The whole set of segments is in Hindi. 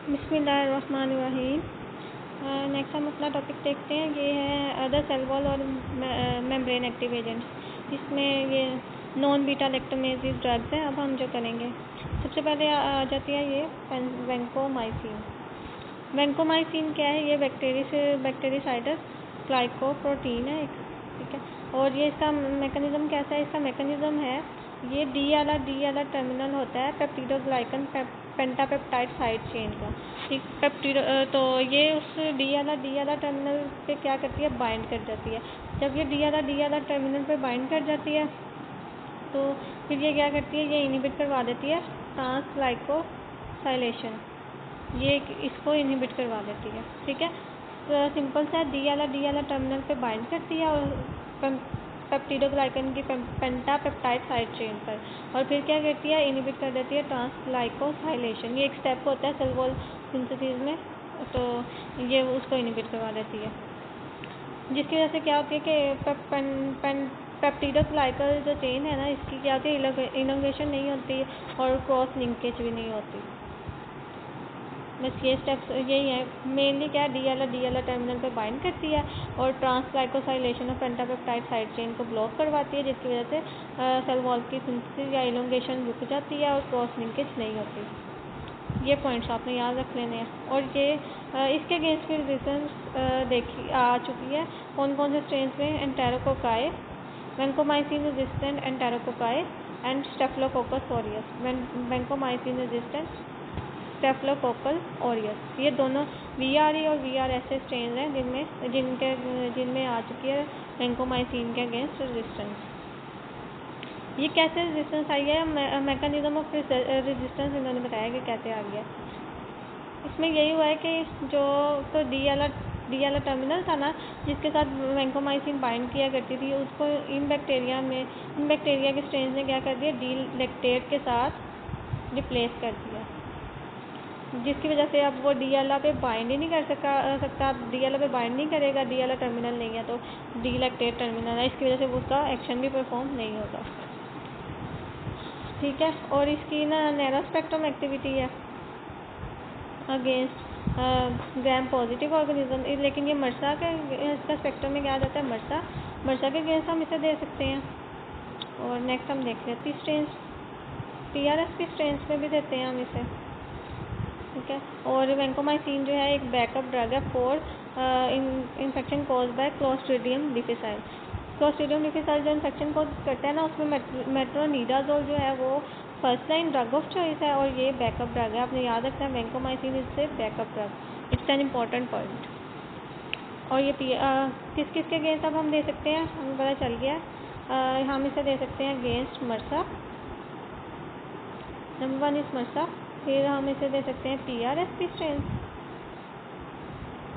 बिस्मिल्लाहिर्रहमानिर्रहीम। नेक्स्ट हम अपना टॉपिक देखते हैं। ये है अदर सेल वॉल और मेम्ब्रेन एक्टिव एजेंट्स। इसमें ये नॉन बीटा लैक्टोमेसेस ड्रग्स हैं। अब हम जो करेंगे, सबसे पहले आ जाती है ये वैंकोमाइसिन। वैंकोमाइसिन क्या है? ये बैक्टीरिसाइडस ग्लाइकोप्रोटीन है, ठीक है। और ये इसका मैकेनिज्म कैसा है? इसका मैकेनिज्म है, ये डी वाला टर्मिनल होता है पेप्टिडोग्लाइकन पेंटापेप्टाइड साइड चेन का, ठीक। तो ये उस डी वाला टर्मिनल पे क्या करती है? बाइंड कर जाती है। जब ये डी वाला टर्मिनल पे बाइंड कर जाती है तो फिर ये क्या करती है? ये इनहिबिट करवा देती है ट्रांसग्लाइकोसाइलेशन। ये इसको इनहिबिट करवा देती है, ठीक है। तो सिंपल सा डी वाला टर्मिनल पे बाइंड करती है और पेप्टिडोग्लाइकन की पेंटापेप्टाइड साइड चेन पर, और फिर क्या करती है? इनहिबिट कर देती है ट्रांसग्लाइकोसाइलेशन। ये एक स्टेप होता है सेल वॉल सिंथेसिस में, तो ये उसको इनहिबिट करवा देती है, जिसकी वजह से क्या होती है कि पेप्टिडोग्लाइकल जो चेन है ना, इसकी क्या होती है? इलोंगेशन नहीं होती और क्रॉस लिंकेज भी नहीं होती। बस ये स्टेप्स यही है मेनली। क्या डी वाला टर्मिनल पे बाइंड करती है और ट्रांसग्लाइकोसाइलेशन और पेंटापेप्टाइड साइड चेन को ब्लॉक करवाती है, जिसकी वजह से सेल वॉल की सिंथेसिस या इलोंगेशन रुक जाती है और क्रॉस लिंकेज नहीं होती। ये पॉइंट्स आपने याद रख लेने हैं। और ये इसके अगेंस्ट भी रेजिस्टेंस आ चुकी है। कौन कौन से स्ट्रेन्स में? Enterococci, vancomycin resistant enterococci and staphylococcus aureus. Vancomycin resistant staphylococcal aureus, ये दोनों VRE और VRS स्ट्रेन हैं जिनमें आ चुकी है वैंकोमाइसिन के अगेंस्ट रेजिस्टेंस। ये कैसे रेजिस्टेंस आई है? मैकेनिज्म ऑफ रेजिस्टेंस इन्होंने बताया कि कैसे आ गया। इसमें यही हुआ है कि जो तो डी वाला टर्मिनल था ना, जिसके साथ वैंकोमाइसिन बाइंड किया करती थी, उसको इन बैक्टीरिया के स्ट्रेन ने क्या कर दिया? डी लैक्टेट के साथ रिप्लेस कर दिया, जिसकी वजह से अब वो डी वाला पे बाइंड ही नहीं कर सकता। डी वाला पे बाइंड नहीं करेगा, डी वाला टर्मिनल नहीं है तो डी लैक्टेट टर्मिनल है, इसकी वजह से उसका एक्शन भी परफॉर्म नहीं होता, ठीक है। और इसकी ना नैरो स्पेक्ट्रम एक्टिविटी है अगेंस्ट ग्राम पॉजिटिव ऑर्गेनिज्म, लेकिन ये मर्सा के इसका स्पेक्ट्रम में क्या आ जाता है? मर्सा के अगेंस्ट हम इसे दे सकते हैं। और नेक्स्ट हम देख लेते हैं स्ट्रेन्स, PRS की स्ट्रेन्स में भी देते हैं हम इसे, ठीक है। और वैंकोमाइसिन जो है एक बैकअप ड्रग है for infection cause by clostridium difficile. Clostridium difficile जो इन्फेक्शन कॉज करता है ना, उसमें मेट्रोनिडाजोल जो है वो first line drug of choice है और ये बैकअप ड्रग है। आपने याद रखना है वैंकोमाइसिन इससे backup drug, it's an important point. और ये किस के अगेंस्ट अब हम दे सकते हैं? हमें पता चल गया। हम इसे दे सकते हैं अगेंस्ट मर्सा, नंबर 1 इस मर्सा। फिर हम इसे दे सकते हैं PRS स्ट्रेन,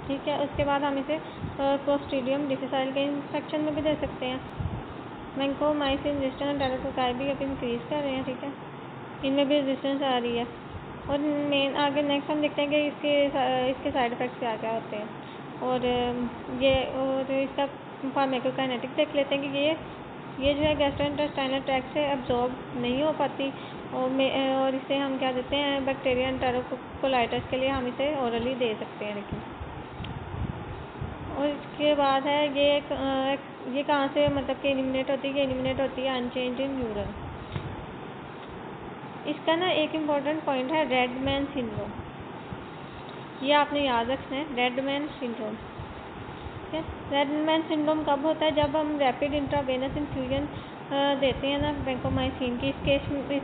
ठीक है। उसके बाद हम इसे क्लोस्ट्रीडियम डिफिसाइल के इन्फेक्शन में भी दे सकते हैं। वैंकोमाइसिन रेजिस्टेंट एंटेरोकोकाई भी अब इंक्रीज कर रहे हैं, ठीक है। इनमें भी रेजिस्टेंस आ रही है। और मेन आगे नेक्स्ट हम देखते हैं कि इसके साइड इफ़ेक्ट्स क्या क्या होते हैं। और इसका फार्माकोकाइनेटिक्स देख लेते हैं कि ये जो है गैस्ट्रोइंटेस्टाइनल ट्रैक्ट से एब्जॉर्ब नहीं हो पाती, और इसे हम क्या देते हैं? बैक्टीरिया एंटेरोकोलाइटिस के लिए हम इसे ओरली दे सकते हैं, लेकिन। और इसके बाद है ये कहाँ से मतलब कि एलिमिनेट होती है? ये एलिमिनेट होती है अनचेंज इन यूरिन। इसका ना एक इम्पॉर्टेंट पॉइंट है रेडमैन सिंड्रोम, ये आपने याद रखना है, रेडमैन सिंड्रोम, ठीक है। रेडमैन सिंड्रोम कब होता है? जब हम रैपिड इंट्रावेनस इन्फ्यूजन देते हैं ना वैंकोमाइसिन की। इस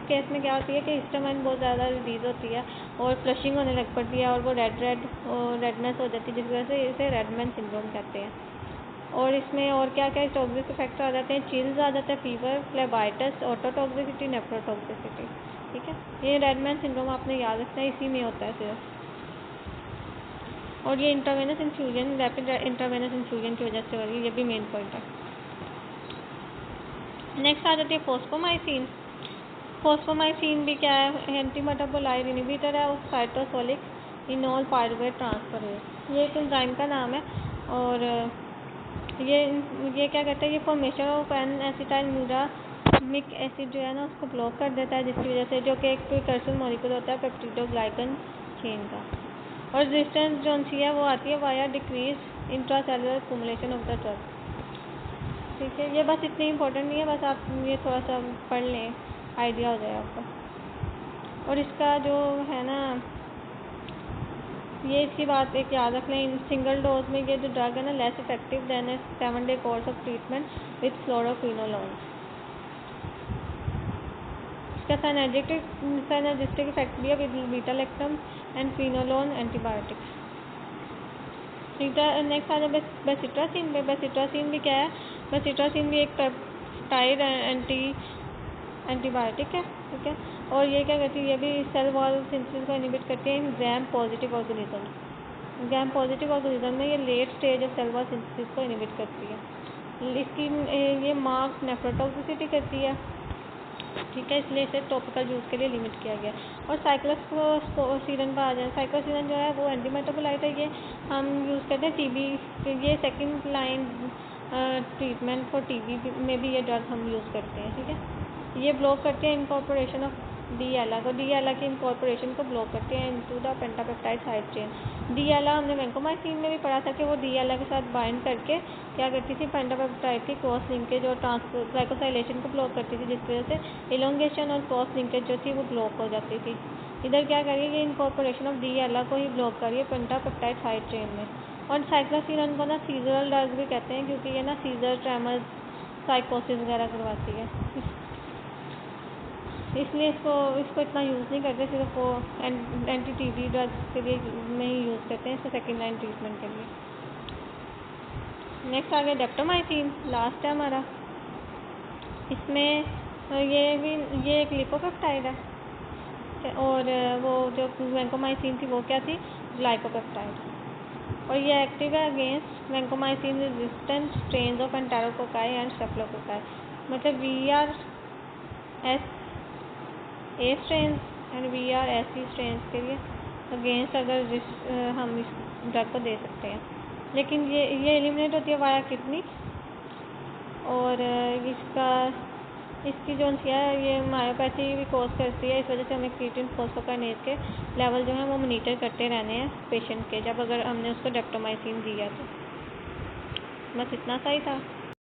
केस में क्या होती है कि हिस्टामाइन बहुत ज़्यादा रिलीज होती है और फ्लशिंग होने लग पड़ती है और वो रेडनेस हो जाती है, जिस वजह से इसे रेडमैन सिंड्रोम कहते हैं। और इसमें और क्या क्या टॉक्सिक इफेक्ट आ जाते हैं? चिल्स आ जाता है, फीवर, फ्लेबाइटिस, ऑटोटॉक्सिसिटी, नेफ्रोटॉक्सिसिटी, ठीक है। ये रेडमैन सिंड्रोम आपने याद रखना है, इसी में होता है सिर्फ। और ये intravenous infusion, rapid intravenous infusion की वजह से हो रही है, ये भी मेन पॉइंट है। नेक्स्ट आ जाती है फॉस्फोमाइसिन। फॉस्फोमाइसिन भी क्या है? एंटी मेटाबोलाइट इनहिबिटर है और साइटोसोलिक इनोल पायरुवेट ट्रांसफरेज, ये एक एंजाइम का नाम है। और ये क्या करता है? ये formation of N acetyl muramic acid जो है ना, उसको ब्लॉक कर देता है, जिसकी वजह से जो कि एक प्रिकर्सर मॉलिक्यूल होता है पेप्टिडोग्लाइकन चेन का, और रेजिस्टेंस जो सी है वो आती है via decrease intracellular accumulation of the drug. ठीक है, ये बस इतनी इम्पोर्टेंट नहीं है, बस आप ये थोड़ा सा पढ़ लें, आइडिया हो जाए आपको। और इसका जो है ना, ये इसकी बात एक याद रख लें, सिंगल डोज में ये जो ड्रग है ना less effective than a 7 day course of treatment with fluoroquinolone. इसका साइनर्जिस्टिक इफेक्ट भी है with beta lactam and quinolone antibiotics. Next आ जाए बेसिट्रासिन पे। बेसिट्रासिन भी क्या है, बेसिट्रासिन भी एक पेप्टाइड एंटीबायोटिक है। ठीक है, और ये क्या करती है, ये भी सेल वॉल सिंथेसिस को इनहिबिट करती है in gram positive organism. Gram positive organism में ये late stage of cell wall synthesis को इनहिबिट करती है। इसकी ये मार्क्स नेफ्रोटॉक्सिसिटी करती है। ठीक है, इसलिए इसे टॉपिकल यूज़ के लिए लिमिट किया गया। और साइक्लोस्पोरिन पर आ जाए। साइक्लोस्पोरिन जो है वो एंटी मेटाबोलाइट है। ये हम यूज़ करते हैं टीबी, ये second line treatment for TB में भी ये ड्रग हम यूज़ करते हैं। ठीक है, ये ब्लॉक करते हैं इनकॉर्पोरेशन ऑफ डी-एला को, डी-एला की इनकॉर्पोरेशन को ब्लॉक करते हैं इनटू द पेंटापेप्टाइड साइड चेन। डी-एला हमने वैंकोमाइसिन में भी पढ़ा था कि वो डी-एला के साथ बाइंड करके क्या करती थी, पेंटापेप्टाइड की क्रॉस लिंकेज और ग्लाइकोसाइलेशन को ब्लॉक करती थी, जिसकी वजह से इलोंगेशन और क्रॉस लिंकेज जो थी वो ब्लॉक हो जाती थी। इधर क्या करिए, ये इनकॉर्पोरेशन ऑफ डी-एला को ही ब्लॉक करिए पेंटापेप्टाइड साइड चेन में। और साइक्लोसिन को ना सीजरल ड्रग भी कहते हैं, क्योंकि ये ना सीजर, ट्रेमर, साइकोसिस वगैरह करवाती है, इसलिए इसको इतना यूज़ नहीं करते, सिर्फ वो एंटी टीबी ड्रग्स के लिए में ही यूज़ करते हैं, इसको सेकेंड लाइन ट्रीटमेंट के लिए। नेक्स्ट आ गया डेप्टोमाइसिन, लास्ट है हमारा। इसमें ये एक लिपोपेप्टाइड है, और वो जो वैंकोमाइसिन थी वो क्या थी, ग्लाइकोपेप्टाइड। और ये एक्टिव है against vancomycin resistant strains of enterococci and staphylococci. मतलब VRS A strain and VRSE strain के लिए अगेंस्ट अगर हम इस ड्रग को दे सकते हैं। लेकिन ये एलिमिनेट होती है वाया किडनी, और इसकी जो है ये मायोपैथी भी कॉज करती है। इस वजह से हमें क्रिएटिन फॉस्फोकाइनेज के लेवल जो है वो मॉनिटर करते रहने हैं पेशेंट के, जब अगर हमने उसको डेप्टोमाइसिन दिया तो। बस इतना सा ही था।